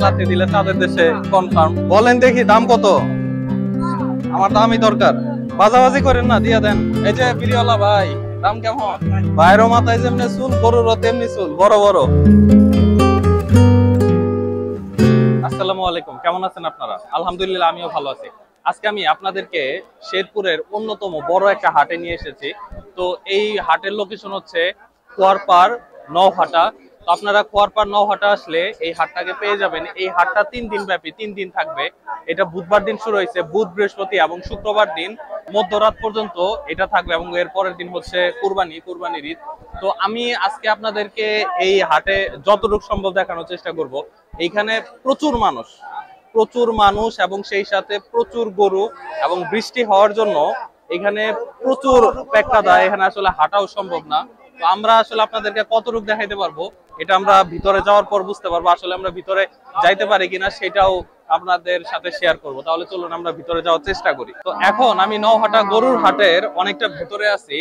লাথি দিলে তাদের দেশে কনফার্ম। বলেন দেখি দাম কত? আমার দামই দরকার, বাজাবাজি করেন না, দিয়া দেন। এই যে বিরিওয়ালা ভাই, দাম কেমন? ভাইয়েরও মাথায় যেমনি চুল, গরুরও তেমনি চুল, বড় বড়। আসসালামু আলাইকুম, কেমন আছেন আপনারা? আলহামদুলিল্লাহ, আমিও ভালো আছি। আজকে আমি আপনাদেরকে শেরপুরের অন্যতম বড় একটা হাটে নিয়ে এসেছি। তো এই হাটের লোকেশন হচ্ছে কুয়ারপাড় নওহাটা। তো আপনারা কুয়ারপাড় নওহাটা আসলে এই হাটটাকে পেয়ে যাবেন। এই হাটটা 3 দিন ব্যাপী, 3 দিন থাকবে। এটা বুধবার দিন শুরু হয়েছে, বুধ বৃহস্পতি এবং শুক্রবার দিন মধ্যরাত পর্যন্ত এটা থাকবে, এবং এর পরের দিন হচ্ছে কুরবানির ঈদ। তো আমি আজকে আপনাদেরকে এই হাটে যতটুকু সম্ভব দেখানোর চেষ্টা করব। এইখানে প্রচুর মানুষ এবং সেই সাথে প্রচুর গরু, এবং বৃষ্টি হওয়ার জন্য এখানে প্রচুর প্রেক্ষাদা, এখানে আসলে হাঁটাও সম্ভব না। তো আমরা আসলে আপনাদেরকে কতটুকু দেখাইতে পারবো এটা আমরা ভিতরে যাওয়ার পর বুঝতে পারবো। আসলে আমরা ভিতরে যাইতে পারি কিনা সেটাও আপনাদের সাথে শেয়ার করব। তাহলে চলুন আমরা ভিতরে যাওয়ার চেষ্টা করি। তো এখন আমি নওহাটা গরুর হাটের অনেকটা ভিতরে আছি।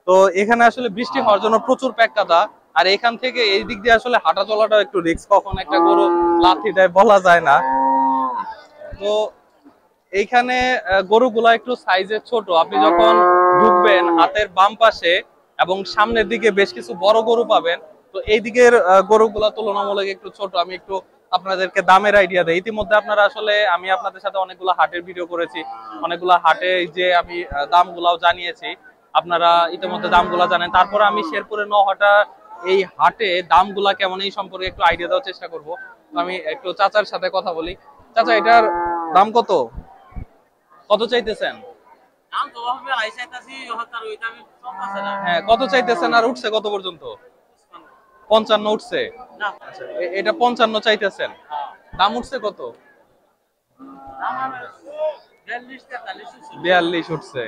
তো এখানে আসলে বৃষ্টি হওয়ার জন্য প্রচুর প্যাক্কাদা, আর এখান থেকে এই দিক দিয়ে আসলে হাঁটা চলাটা একটু রিস্ক, কখন একটা গরু লাথি দেয় বলা যায় না। তো এইখানে গরুগুলা একটু সাইজে ছোট। আপনি যখন ঢুকবেন হাতের বাম পাশে এবং সামনের দিকে বেশ কিছু বড় গরু পাবেন। তো এই দিকের গরুগুলা তুলনামূলক একটু ছোট। আমি একটু আপনাদেরকে দামের আইডিয়া দেই। ইতিমধ্যে আপনারা আসলে আমি আপনাদের সাথে অনেকগুলো হাটের ভিডিও করেছি, অনেকগুলো হাটে যে আমি দামগুলাও জানিয়েছি, আপনারা ইতিমধ্যে দামগুলা জানেন। তারপরে আমি শেরপুরের নওহাটা এই হাটে দামগুলা কেমন এই সম্পর্কে একটু আইডিয়া দেওয়ার চেষ্টা করব। আমি একটু চাচার সাথে কথা বলি। চাচা, এটার দাম কত? কত চাইতেছেন? হ্যাঁ, কত চাইতেছেন আর উঠছে কত পর্যন্ত? 55 উঠছে। এটা 55 চাইতেছেন, দাম উঠছে কত? 42 উঠছে।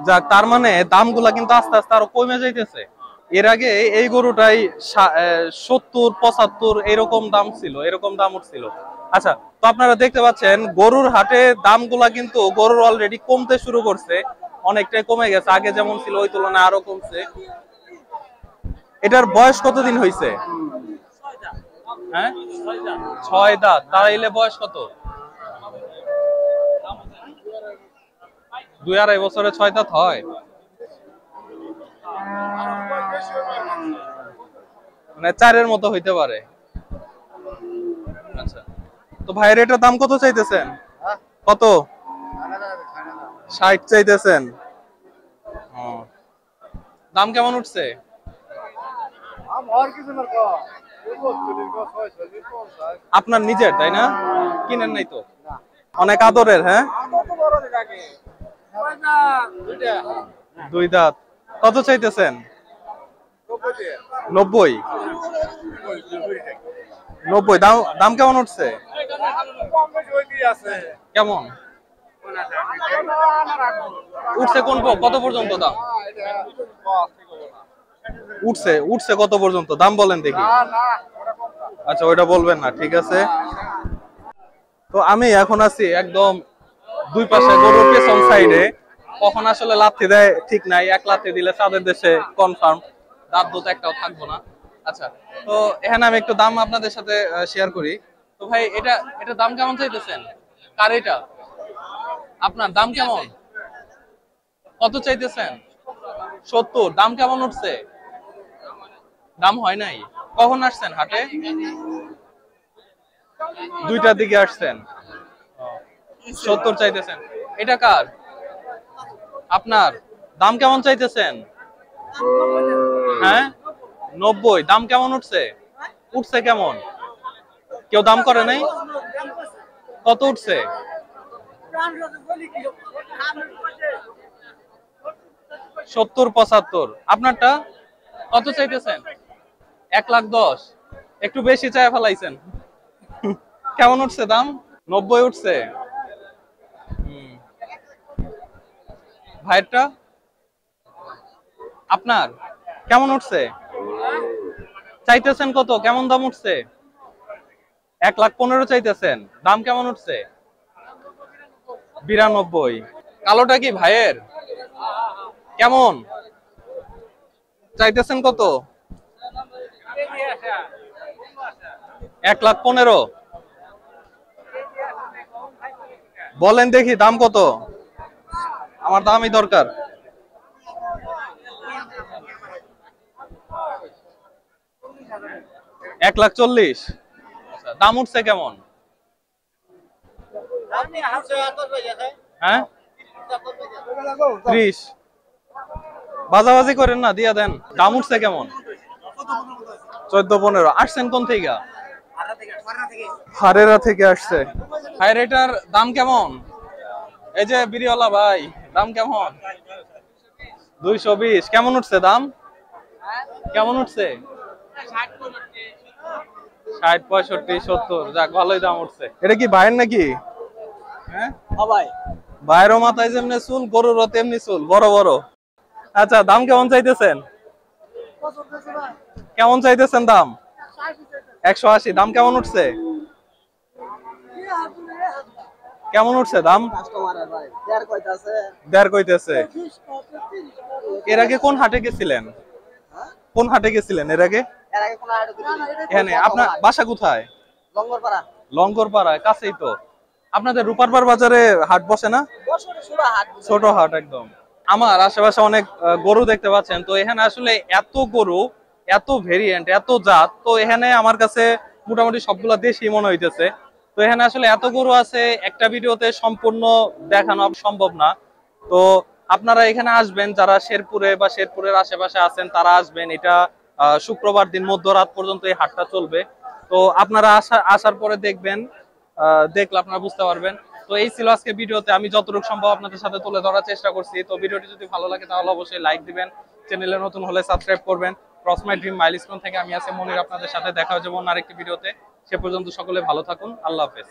যাক, তার মানে দামগুলা কিন্তু আস্তে আস্তে আরো কমে যাইতেছে। এর আগে এই গরুটাই 70 75 এরকম দাম ছিল, এরকম দাম উঠছিল। আচ্ছা, তো আপনারা দেখতে পাচ্ছেন গরুর হাটে দামগুলা কিন্তু গরুর অলরেডি কমতে শুরু করছে, অনেকটাই কমে গেছে। আগে যেমন ছিল ওই তুলনায় আরো কমছে। এটার বয়স কতদিন হয়েছে? হ্যাঁ, 6 দাঁত। তাহলে বয়স কত? 2-2.5 বছরে 6 দাঁত হয়? মানে 4-এর মতো হইতে পারে। আচ্ছা, তো ভাইয়ের এটার দাম কত চাইতেছেন? কত? 60 চাইতেছেন। দাম কেমন উঠছে? আপনার নিজের, তাই না? কিনেন নাই তো? অনেক আদরের। হ্যাঁ, 2 দাঁত। কত চাইতেছেন? 90। দাম কেমন উঠছে? কেমন উঠছে? কত পর্যন্ত দাম উঠছে কত পর্যন্ত দাম বলেন দেখি। আচ্ছা, ওইটা বলবেন না, ঠিক আছে। তো আমি এখন আছি একদম দুই পাশে গরুর পেছন সাইডে। কখন আসলে লাথি দেয় ঠিক নাই, এক লাথি দিলে তাদের দেশে কনফার্ম, দাঁত দুটো একটাও থাকবো না। আচ্ছা, তো এখানে আমি একটু দাম আপনাদের সাথে শেয়ার করি। তো ভাই, এটা দাম কেমন চাইতেছেন? কার এটা? আপনার দাম কেমন? কত চাইতেছেন? 70। দাম কেমন উঠছে? দাম হয় নাই। কখন আসছেন হাটে? 2টার দিকে আসছেন। 70 চাইতেছেন। এটা কার? আপনার। দাম কেমন চাইতেছেন? হ্যাঁ, 90। দাম কেমন উঠছে? উঠছে কেমন? কেউ দাম করে নাই? কত উঠছে? 70 75। আপনারটা কত চাইতেছেন? 1,10,000। একটু বেশি চাই ফেলাইছেন। কেমন উঠছে দাম? 90 উঠছে। ভাইয়েরটা? আপনার কেমন উঠছে? চাইতেছেন কত? কেমন দাম উঠছে? 1,15,000 চাইতেছেন। দাম কেমন উঠছে? 92। কালোটা কি ভাইয়ের? কেমন চাইতেছেন কত? 1,15,000 বলেন দেখি দাম কত? আমার দামই দরকার। 1,40,000 দাম উঠছে কেমন? হ্যাঁ 30 বাজাবাজি করেন না, দিয়া দেন। দাম উঠছে কেমন? 14-15। আসছেন কোন থেকে? হারেরা থেকে আসছে। ভাইয়ের এটার দাম কেমন? এই যে বিরিওয়ালা ভাই, দাম কেমন? 220। কেমন উঠছে দাম? কেমন উঠছে? 60, 65, 70। যাক, ভালোই দাম উঠছে। এটা কি ভাইয়ের নাকি? হ্যাঁ ভাই, ভাইয়েরও মাথায় যেমনি চুল, গরুরও তেমনি চুল, বড় বড়। আচ্ছা, দাম কেমন চাইতেছেন? কেমন চাইতেছেন দাম? 180। দাম কেমন উঠছে? কেমন উঠছে দাম? 1.5 কইতেছে। এর আগে কোন হাটে গেছিলেন? কোন হাটে গেছিলেন এর আগে? এখানে আপনার বাসা কোথায়? লঙ্গরপাড়া, কাছেই তো। আপনাদের রূপারপাড় বাজারে হাট বসে না? ছোট হাট একদম। আমার আশেপাশে অনেক গরু দেখতে পাচ্ছেন, তো এখানে আসলে এত গরু, এত ভেরিয়েন্ট, এত জাত, তো এখানে আমার কাছে মোটামুটি সবগুলা দেশি মনে হইতেছে। তো এখানে আসলে এত গরু আছে, একটা ভিডিওতে সম্পূর্ণ দেখানো সম্ভব না। তো আপনারা এখানে আসবেন, যারা শেরপুরে বা শেরপুরের আশেপাশে আছেন তারা আসবেন। এটা শুক্রবার দিন মধ্যরাত পর্যন্ত এই হাটটা চলবে। তো আপনারা আসার পরে দেখবেন, দেখলে আপনারা বুঝতে পারবেন। তো এই ছিল আজকে ভিডিওতে, আমি যতটুকু সম্ভব আপনাদের সাথে তুলে ধরার চেষ্টা করছি। তো ভিডিওটি যদি ভালো লাগে তাহলে অবশ্যই লাইক দিবেন, চ্যানেলে নতুন হলে সাবস্ক্রাইব করবেন। ক্রস মাই ড্রিম মাইলস্টোন থেকে আমি আছি মনির, আপনাদের সাথে দেখা হচ্ছে অন্য আরেকটি ভিডিওতে। সে পর্যন্ত সকলে ভালো থাকুন। আল্লাহ হাফেজ।